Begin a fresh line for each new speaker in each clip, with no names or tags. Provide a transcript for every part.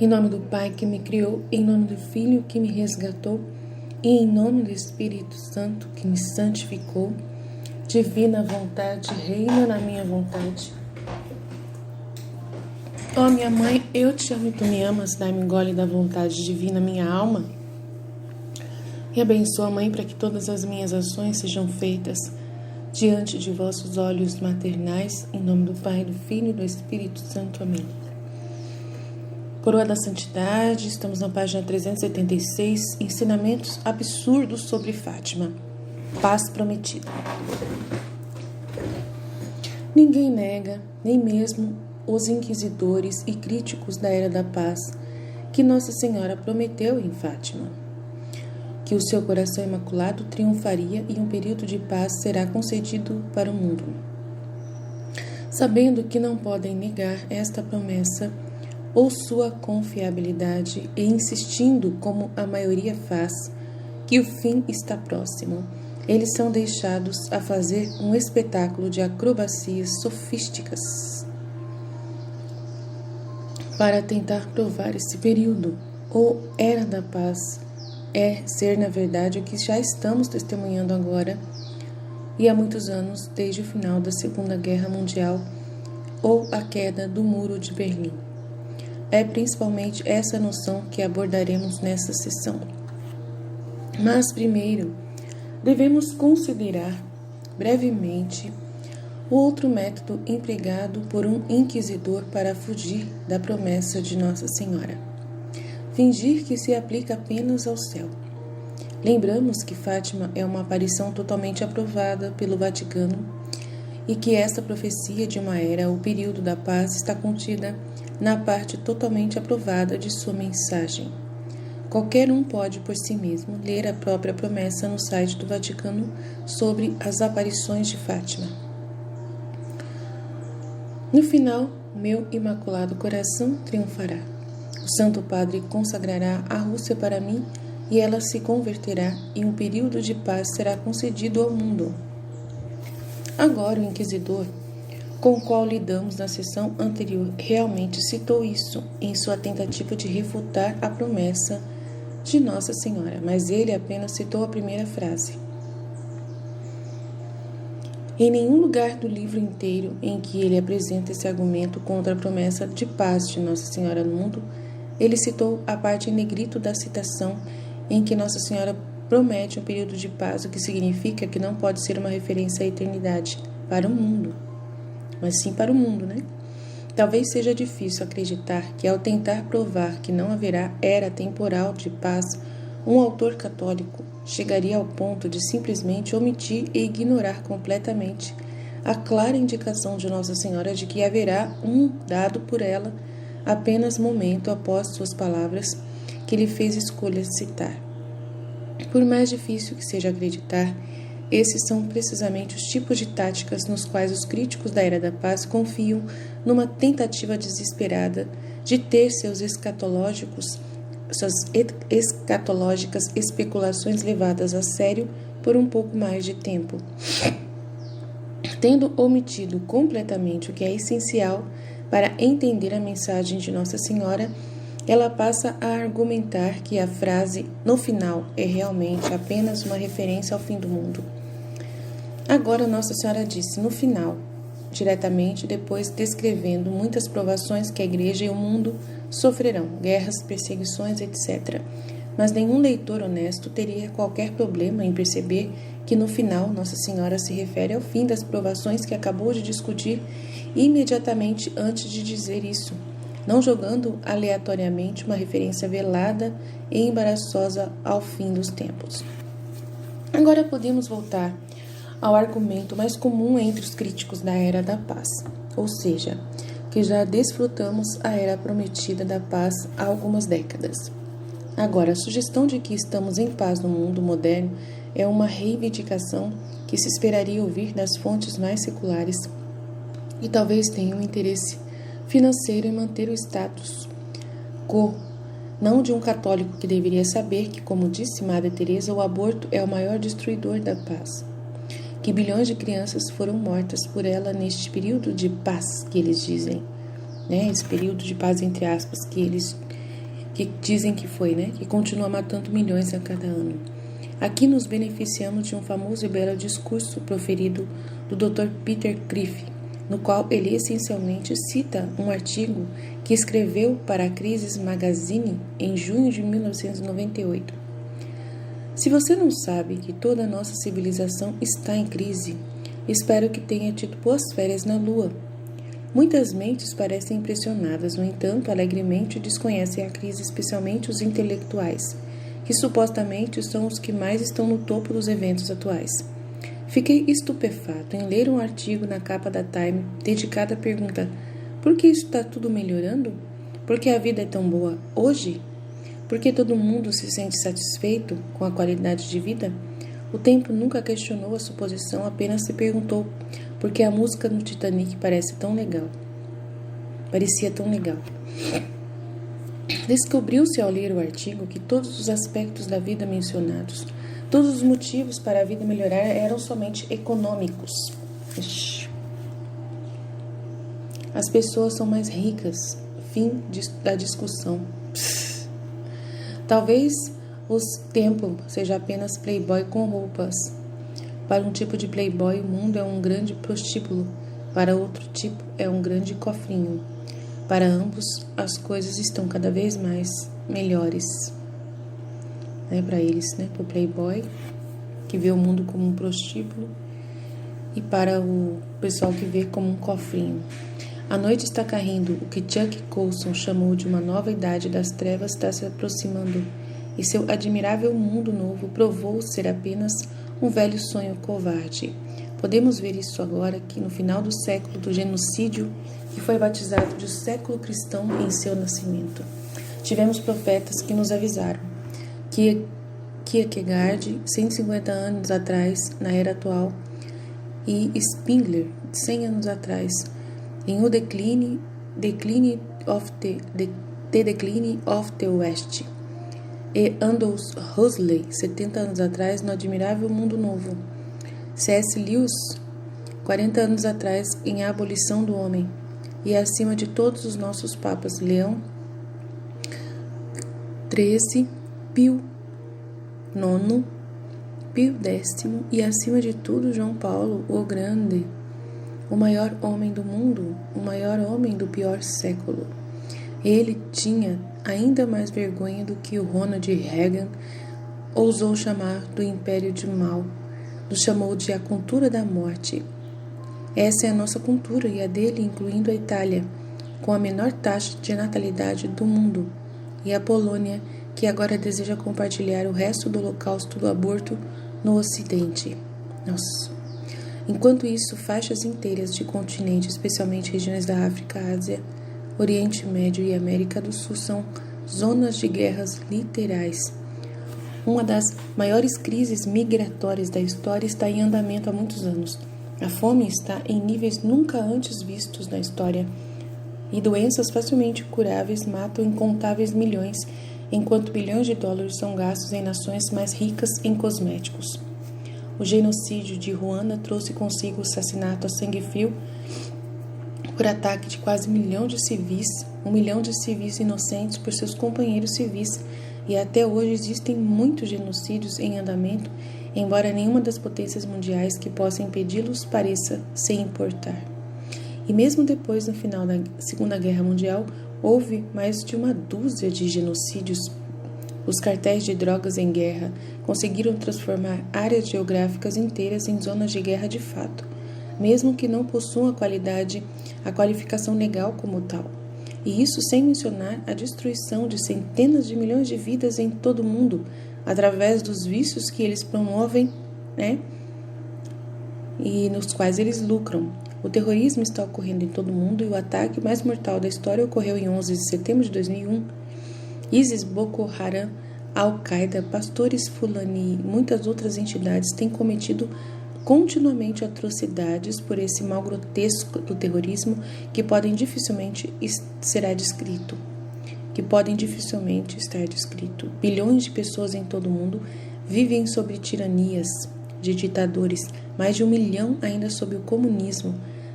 Em nome do Pai que me criou, em nome do Filho que me resgatou, e em nome do Espírito Santo que me santificou, divina vontade, reina na minha vontade. Ó minha mãe, eu te amo e tu me amas, dai-me gole da vontade divina, minha alma. E abençoa, Mãe, para que todas as minhas ações sejam feitas diante de vossos olhos maternais, em nome do Pai, do Filho e do Espírito Santo. Amém. Coroa da Santidade, estamos na página 376, ensinamentos absurdos sobre Fátima, paz prometida. Ninguém nega, nem mesmo os inquisidores e críticos da Era da Paz, que Nossa Senhora prometeu em Fátima, que o seu coração imaculado triunfaria e um período de paz será concedido para o mundo. Sabendo que não podem negar esta promessa ou sua confiabilidade e insistindo, como a maioria faz, que o fim está próximo, eles são deixados a fazer um espetáculo de acrobacias sofísticas para tentar provar esse período ou Era da Paz é ser, na verdade, o que já estamos testemunhando agora e há muitos anos, desde o final da Segunda Guerra Mundial ou a queda do Muro de Berlim. É principalmente essa noção que abordaremos nessa sessão. Mas, primeiro, devemos considerar brevemente o outro método empregado por um inquisidor para fugir da promessa de Nossa Senhora: fingir que se aplica apenas ao céu. Lembramos que Fátima é uma aparição totalmente aprovada pelo Vaticano e que esta profecia de uma era, o período da paz, está contida na parte totalmente aprovada de sua mensagem. Qualquer um pode, por si mesmo, ler a própria promessa no site do Vaticano sobre as aparições de Fátima. No final, meu imaculado coração triunfará. O Santo Padre consagrará a Rússia para mim e ela se converterá e um período de paz será concedido ao mundo. Agora o inquisidor, com o qual lidamos na sessão anterior, realmente citou isso em sua tentativa de refutar a promessa de Nossa Senhora, mas ele apenas citou a primeira frase. Em nenhum lugar do livro inteiro em que ele apresenta esse argumento contra a promessa de paz de Nossa Senhora no mundo, ele citou a parte em negrito da citação em que Nossa Senhora promete um período de paz, o que significa que não pode ser uma referência à eternidade para o mundo, mas sim para o mundo, né? Talvez seja difícil acreditar que, ao tentar provar que não haverá era temporal de paz, um autor católico chegaria ao ponto de simplesmente omitir e ignorar completamente a clara indicação de Nossa Senhora de que haverá um dado por ela apenas momento após suas palavras que ele fez escolha de citar. Por mais difícil que seja acreditar, esses são precisamente os tipos de táticas nos quais os críticos da Era da Paz confiam numa tentativa desesperada de ter suas escatológicas especulações levadas a sério por um pouco mais de tempo. Tendo omitido completamente o que é essencial para entender a mensagem de Nossa Senhora, ela passa a argumentar que a frase "no final" é realmente apenas uma referência ao fim do mundo. Agora Nossa Senhora disse "no final", diretamente depois descrevendo muitas provações que a Igreja e o mundo sofrerão, guerras, perseguições, etc. Mas nenhum leitor honesto teria qualquer problema em perceber que no final Nossa Senhora se refere ao fim das provações que acabou de discutir imediatamente antes de dizer isso, não jogando aleatoriamente uma referência velada e embaraçosa ao fim dos tempos. Agora podemos voltar ao argumento mais comum entre os críticos da Era da Paz, ou seja, que já desfrutamos a Era Prometida da Paz há algumas décadas. Agora, a sugestão de que estamos em paz no mundo moderno é uma reivindicação que se esperaria ouvir das fontes mais seculares e talvez tenha um interesse financeiro em manter o status quo, não de um católico que deveria saber que, como disse Madre Teresa, o aborto é o maior destruidor da paz, que bilhões de crianças foram mortas por ela neste período de paz que eles dizem, né? Esse período de paz entre aspas que eles que dizem que foi, né? Que continua matando milhões a cada ano. Aqui nos beneficiamos de um famoso e belo discurso proferido do Dr. Peter Criff, no qual ele essencialmente cita um artigo que escreveu para a Crisis Magazine em junho de 1998. Se você não sabe que toda a nossa civilização está em crise, espero que tenha tido boas férias na Lua. Muitas mentes parecem impressionadas, no entanto, alegremente desconhecem a crise, especialmente os intelectuais, que supostamente são os que mais estão no topo dos eventos atuais. Fiquei estupefato em ler um artigo na capa da Time dedicado à pergunta: por que isso está tudo melhorando? Por que a vida é tão boa hoje? Por que todo mundo se sente satisfeito com a qualidade de vida? O tempo nunca questionou a suposição, apenas se perguntou por que a música no Titanic parecia tão legal. Descobriu-se ao ler o artigo que todos os aspectos da vida mencionados, todos os motivos para a vida melhorar eram somente econômicos. As pessoas são mais ricas. Fim da discussão. Talvez o tempo seja apenas playboy com roupas. Para um tipo de playboy, o mundo é um grande prostíbulo. Para outro tipo, é um grande cofrinho. Para ambos, as coisas estão cada vez mais melhores. Para eles, para o playboy, que vê o mundo como um prostíbulo, e para o pessoal que vê como um cofrinho. A noite está caindo. O que Chuck Colson chamou de uma nova idade das trevas está se aproximando, e seu admirável mundo novo provou ser apenas um velho sonho covarde. Podemos ver isso agora que no final do século do genocídio, que foi batizado de século cristão em seu nascimento. Tivemos profetas que nos avisaram que Kierkegaard, 150 anos atrás, na era atual, e Spengler, 100 anos atrás, em O Decline of the West, e Aldous Huxley, 70 anos atrás, no Admirável Mundo Novo. C.S. Lewis, 40 anos atrás, em A Abolição do Homem. E acima de todos os nossos papas, Leão XIII, Pio IX, Pio X e, acima de tudo, João Paulo, o Grande, o maior homem do mundo, o maior homem do pior século. Ele tinha ainda mais vergonha do que o Ronald Reagan ousou chamar do império de mal, nos chamou de a cultura da morte. Essa é a nossa cultura e a dele, incluindo a Itália, com a menor taxa de natalidade do mundo, e a Polônia, que agora deseja compartilhar o resto do holocausto do aborto no Ocidente. Nossa. Enquanto isso, faixas inteiras de continente, especialmente regiões da África, Ásia, Oriente Médio e América do Sul, são zonas de guerras literais. Uma das maiores crises migratórias da história está em andamento há muitos anos. A fome está em níveis nunca antes vistos na história, e doenças facilmente curáveis matam incontáveis milhões, enquanto bilhões de dólares são gastos em nações mais ricas em cosméticos. O genocídio de Ruanda trouxe consigo o assassinato a sangue frio por ataque de quase 1 milhão de civis inocentes por seus companheiros civis, e até hoje existem muitos genocídios em andamento, embora nenhuma das potências mundiais que possa impedi-los pareça se importar. E mesmo depois, no final da Segunda Guerra Mundial, houve mais de uma dúzia de genocídios. Os cartéis de drogas em guerra conseguiram transformar áreas geográficas inteiras em zonas de guerra de fato, mesmo que não possuam a qualificação legal como tal. E isso sem mencionar a destruição de centenas de milhões de vidas em todo o mundo, através dos vícios que eles promovem, e nos quais eles lucram. O terrorismo está ocorrendo em todo o mundo, e o ataque mais mortal da história ocorreu em 11 de setembro de 2001. ISIS, Boko Haram, Al-Qaeda, Pastores Fulani e muitas outras entidades têm cometido continuamente atrocidades por esse mal grotesco do terrorismo que podem dificilmente estar descrito. Bilhões de pessoas em todo o mundo vivem sob tiranias de ditadores, mais de 1 milhão ainda sob o comunismo,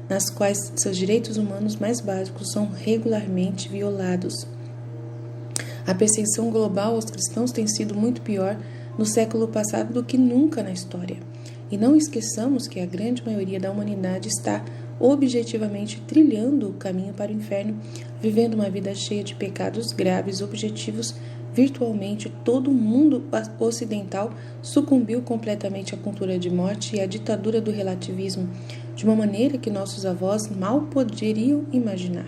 nas quais seus direitos humanos mais básicos são regularmente violados. A perseguição global aos cristãos tem sido muito pior no século passado do que nunca na história. E não esqueçamos que a grande maioria da humanidade está objetivamente trilhando o caminho para o inferno, vivendo uma vida cheia de pecados graves, objetivos. Virtualmente todo o mundo ocidental sucumbiu completamente à cultura de morte e à ditadura do relativismo, de uma maneira que nossos avós mal poderiam imaginar.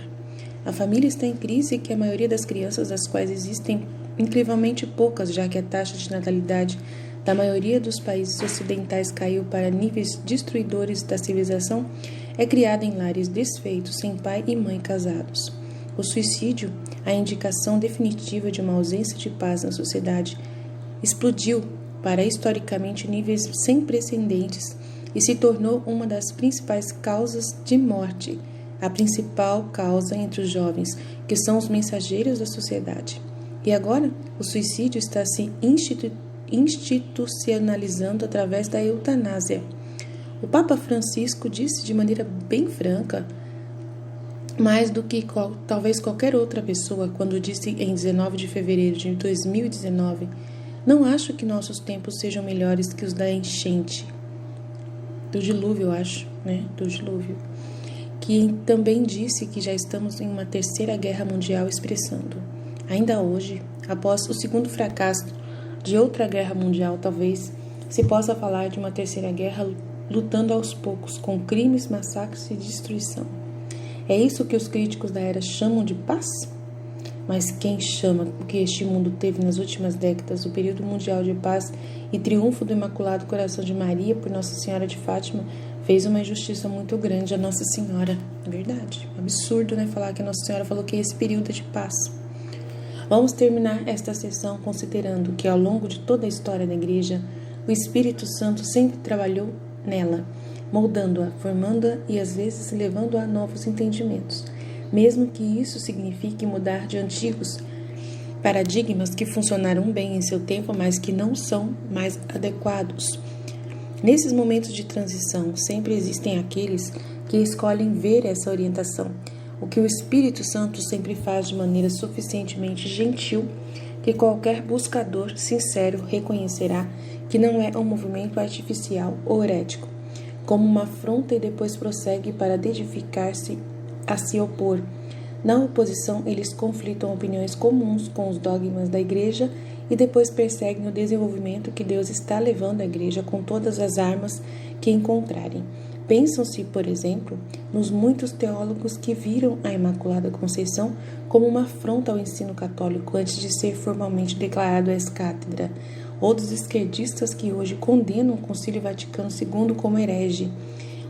A família está em crise e a maioria das crianças, das quais existem incrivelmente poucas, já que a taxa de natalidade da maioria dos países ocidentais caiu para níveis destruidores da civilização, é criada em lares desfeitos, sem pai e mãe casados. O suicídio, a indicação definitiva de uma ausência de paz na sociedade, explodiu para historicamente níveis sem precedentes e se tornou uma das principais causas de morte, a principal causa entre os jovens, que são os mensageiros da sociedade. E agora, o suicídio está se institucionalizando através da eutanásia. O Papa Francisco disse de maneira bem franca, mais do que talvez qualquer outra pessoa, quando disse em 19 de fevereiro de 2019, não acho que nossos tempos sejam melhores que os da enchente, do dilúvio, eu acho, do dilúvio, que também disse que já estamos em uma terceira guerra mundial, expressando, ainda hoje, após o segundo fracasso de outra guerra mundial, talvez se possa falar de uma terceira guerra lutando aos poucos, com crimes, massacres e destruição. É isso que os críticos da era chamam de paz? Mas quem chama o que este mundo teve nas últimas décadas, o período mundial de paz e triunfo do Imaculado Coração de Maria por Nossa Senhora de Fátima, fez uma injustiça muito grande a Nossa Senhora. É verdade, absurdo, falar que a Nossa Senhora falou que esse período é de paz. Vamos terminar esta sessão considerando que ao longo de toda a história da Igreja, o Espírito Santo sempre trabalhou nela, moldando-a, formando-a e às vezes levando-a a novos entendimentos, mesmo que isso signifique mudar de antigos paradigmas que funcionaram bem em seu tempo, mas que não são mais adequados. Nesses momentos de transição, sempre existem aqueles que escolhem ver essa orientação, o que o Espírito Santo sempre faz de maneira suficientemente gentil que qualquer buscador sincero reconhecerá que não é um movimento artificial ou herético, como uma afronta e depois prossegue para dedicar-se a se opor. Na oposição, eles conflitam opiniões comuns com os dogmas da Igreja e depois perseguem o desenvolvimento que Deus está levando à Igreja com todas as armas que encontrarem. Pensam-se, por exemplo, nos muitos teólogos que viram a Imaculada Conceição como uma afronta ao ensino católico antes de ser formalmente declarado ex-cátedra, ou dos esquerdistas que hoje condenam o Concílio Vaticano II como herege,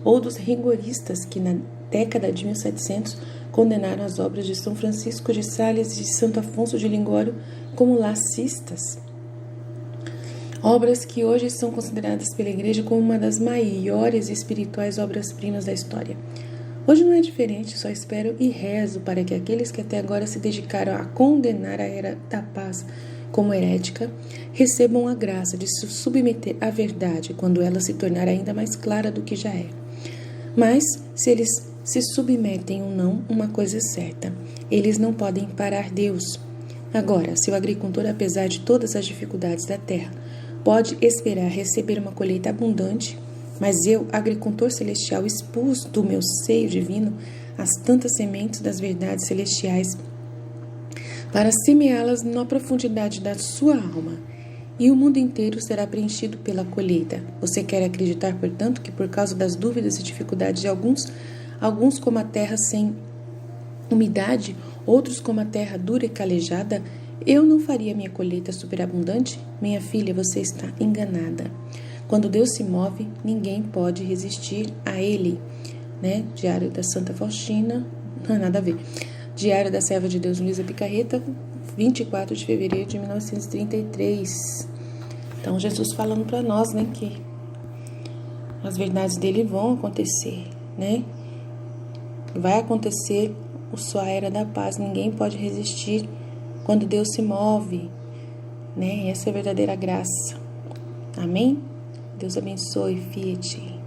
ou dos rigoristas que na década de 1700 condenaram as obras de São Francisco de Sales e de Santo Afonso de Ligório como lacistas. Obras que hoje são consideradas pela Igreja como uma das maiores espirituais obras-primas da história. Hoje não é diferente, só espero e rezo para que aqueles que até agora se dedicaram a condenar a era da paz como herética, recebam a graça de se submeter à verdade quando ela se tornar ainda mais clara do que já é. Mas, se eles se submetem ou não, uma coisa é certa, eles não podem parar Deus. Agora, se o agricultor, apesar de todas as dificuldades da terra, pode esperar receber uma colheita abundante, mas eu, agricultor celestial, expus do meu seio divino as tantas sementes das verdades celestiais para semeá-las na profundidade da sua alma, e o mundo inteiro será preenchido pela colheita. Você quer acreditar, portanto, que por causa das dúvidas e dificuldades de alguns como a terra sem umidade, outros como a terra dura e calejada, eu não faria minha colheita superabundante? Minha filha, você está enganada. Quando Deus se move, ninguém pode resistir a Ele. Diário da Santa Faustina, não é nada a ver. Diário da Serva de Deus Luísa Picarreta, 24 de fevereiro de 1933. Então, Jesus falando para nós, que as verdades dele vão acontecer, Vai acontecer a sua era da paz, ninguém pode resistir quando Deus se move, Essa é a verdadeira graça. Amém? Deus abençoe, Fiat. Em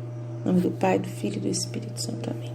nome do Pai, do Filho e do Espírito Santo. Amém.